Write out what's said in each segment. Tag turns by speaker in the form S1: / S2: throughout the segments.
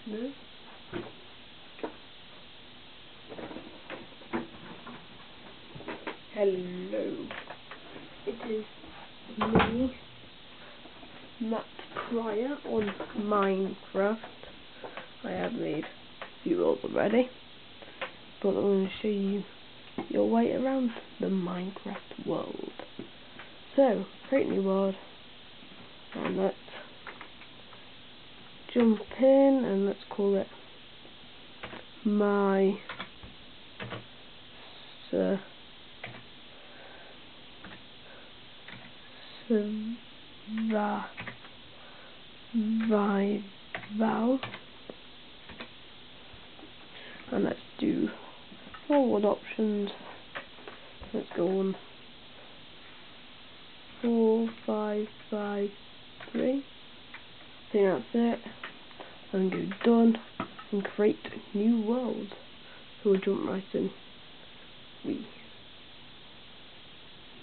S1: No? Hello. It is me, Matt Pryor, on Minecraft. I have made a few worlds already, but I'm going to show you your way around the Minecraft world. So, create new world, and let's jump in, and let's call it my survival, and let's do forward options. Let's go on 4, 5, 5, 3. I think that's it. And go done and create new world. So we'll jump right in.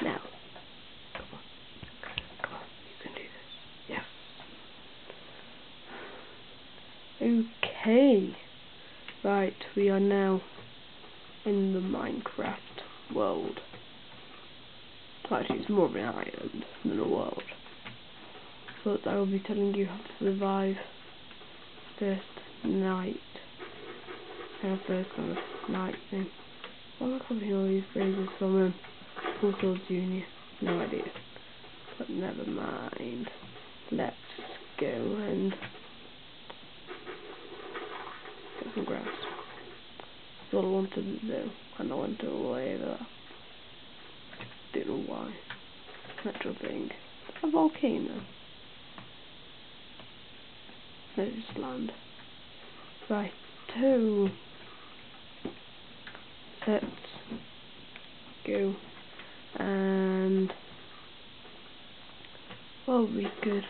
S1: Now. Come on, you can do this. Yes. Okay. Right, we are now in the Minecraft world. Actually, it's more of an island than a world. But I will be telling you how to survive first night. First kind of night thing. Why am I copying all these phrases from Fulfill Jr.? No idea. But never mind. Let's go and get some grass. That's what I wanted to do. And I went away there. Don't know why. Natural thing. A volcano. No, just land. Right, 2. Let's go. And well, we could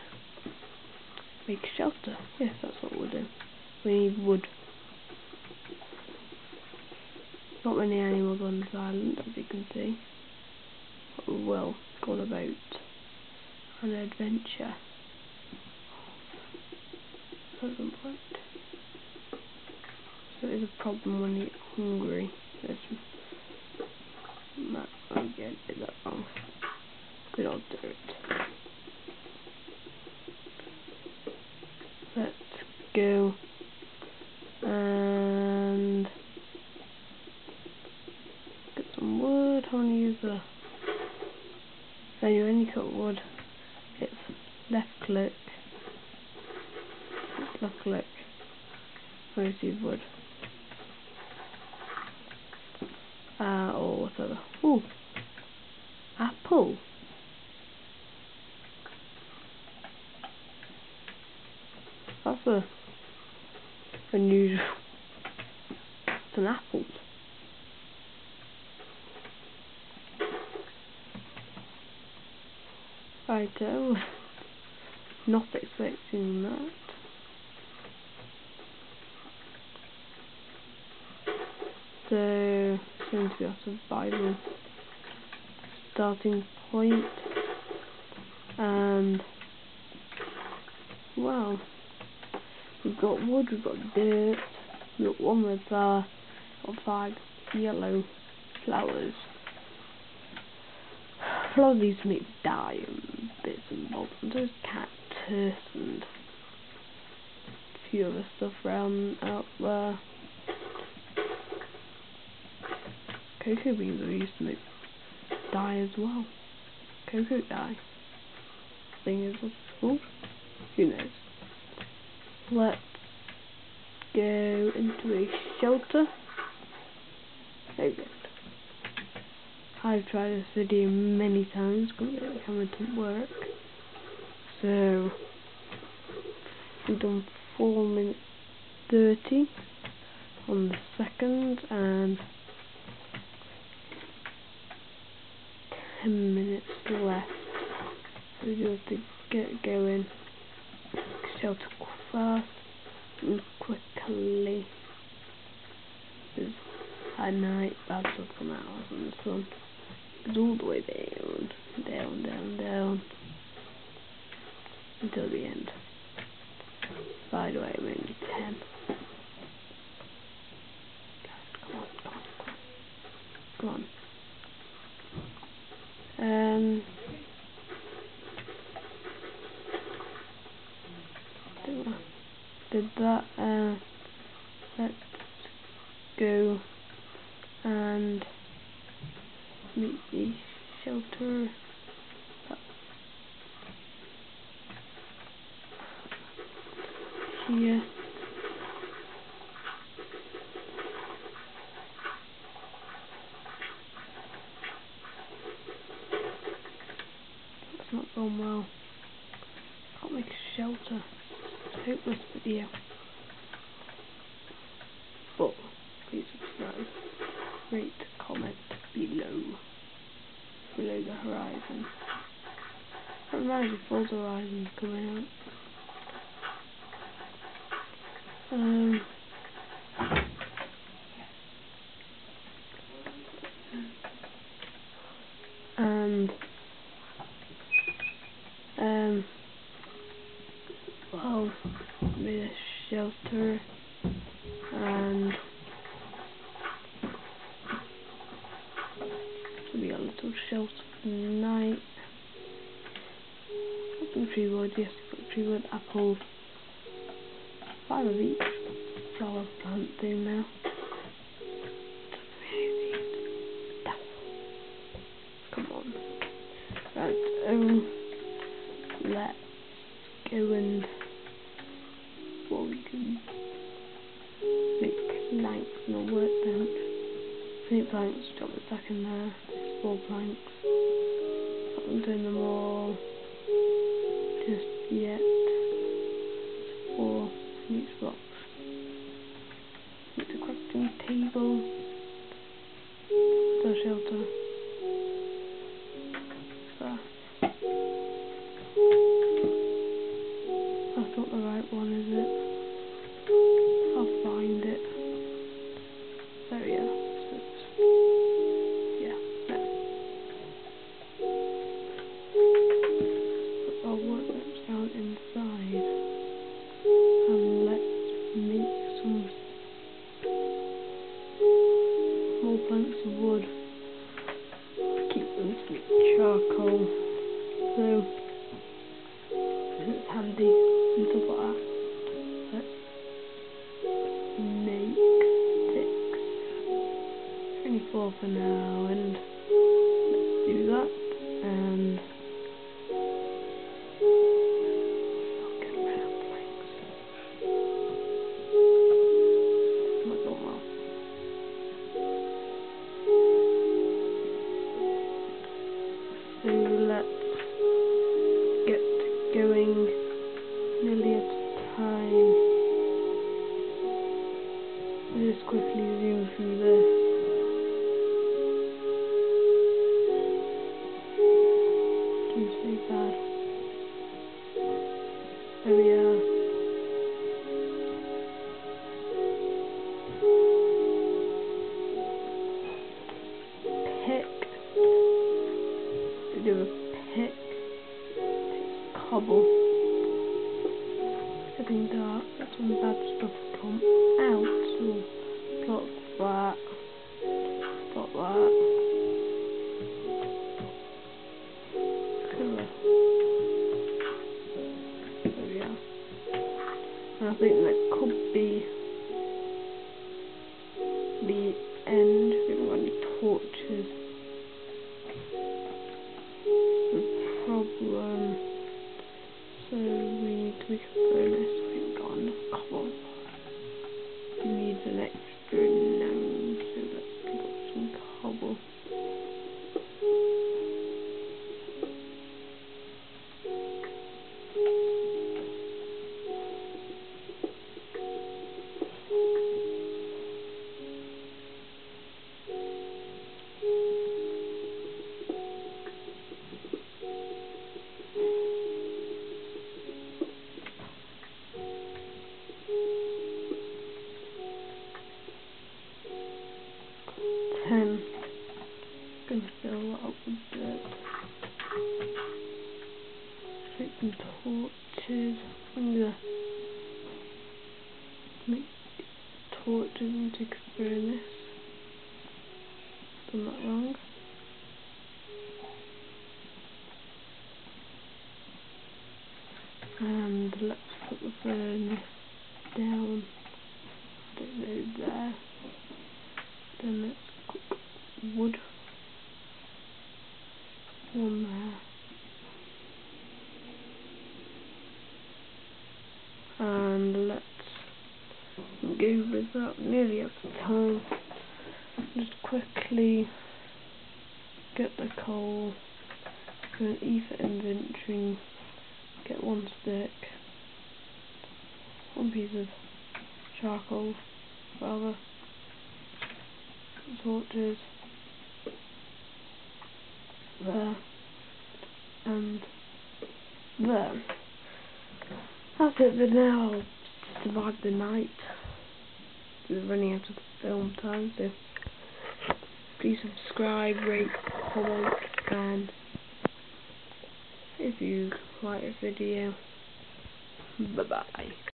S1: make shelter. Yes, that's what we'll do. We need wood. Not many animals on this island, as you can see. But we will go on about an adventure. So it is a problem when you get hungry. There's again, is that wrong? Good old dirt. Let's go and get some wood. I want to use the. Anyway, when you cut wood, it's left click. Left click. Receive wood. Or whatever. Ooh, apple. That's unusual. It's an apple. Righto. Not expecting that. So, it's going to be our survival starting point. And, well, we've got wood, we've got dirt, we've got 1 red flower, got 5 yellow flowers. Flowers used to make dye and bits and bobs, and there's cactus and a few other stuff around out there. Cocoa beans are used to make dye as well. Cocoa dye. I think is what it's called. Who knows? Let's go into a shelter. There we go. I've tried this video many times, but the camera didn't work. So we've done 4 minutes 30 on the second, and 10 minutes left. So we do have to get going. Shelter fast and quickly. Because at night bad stuff come out and the sun is all the way down, down, down, down until the end. By the way, I'm only 10. Come on, come on, come on. Come on. Did that. Let's go and meet the shelter. Here. That's not going well. Can't make a shelter. It's a hopeless video. But please subscribe, rate, comment below the horizon. That reminds me, Forza Horizon's coming out. And well, made a shelter and we got a little shelter for the night. Got some tree wood, yes, got tree wood, apple, 5 of each. Flower plant thing now. Come on. Right, let's go and we can make planks and a workbench. I need planks, drop the stack in there. There's 4 planks. I'm not doing them all just yet. 4 in each box. Need a crafting table. The shelter. There. That's not the right one, is it? I'll find it. There we are. So yeah, there. Put our workbench down inside. And let's make some more planks of wood. Keep them to make charcoal. So it's handy and stuff like that. Let's make sticks. 24 for now, and let's do that. And I'll get rid of planks. It's not going well. So let's get going. Nearly at time. I'll just quickly zoom through this. Too so bad. There we are. Pick. We do a pick. Cobble. It's getting dark. That's when bad stuff come out. So plot that. Plot that. Cover. There we are. And I think that could be the end. We haven't got any torches. The problem. So we need to make a furnace. We haven't got enough cobble. We need an extra now. So let's pick up some cobble. Gonna fill that up with dirt. Make some torches. I'm gonna make torches and take a furnace. Done that wrong. And let's put the furnace down, I don't know, there. Then let's cook wood. One there. And let's go with that nearly up to time. Just quickly get the coal, go and ether inventory, get one stick, one piece of charcoal, rather, torches, there, and there. That's it for now. I'll survive the night. We're running out of film time, so please subscribe, rate, comment, and if you like the video, bye bye.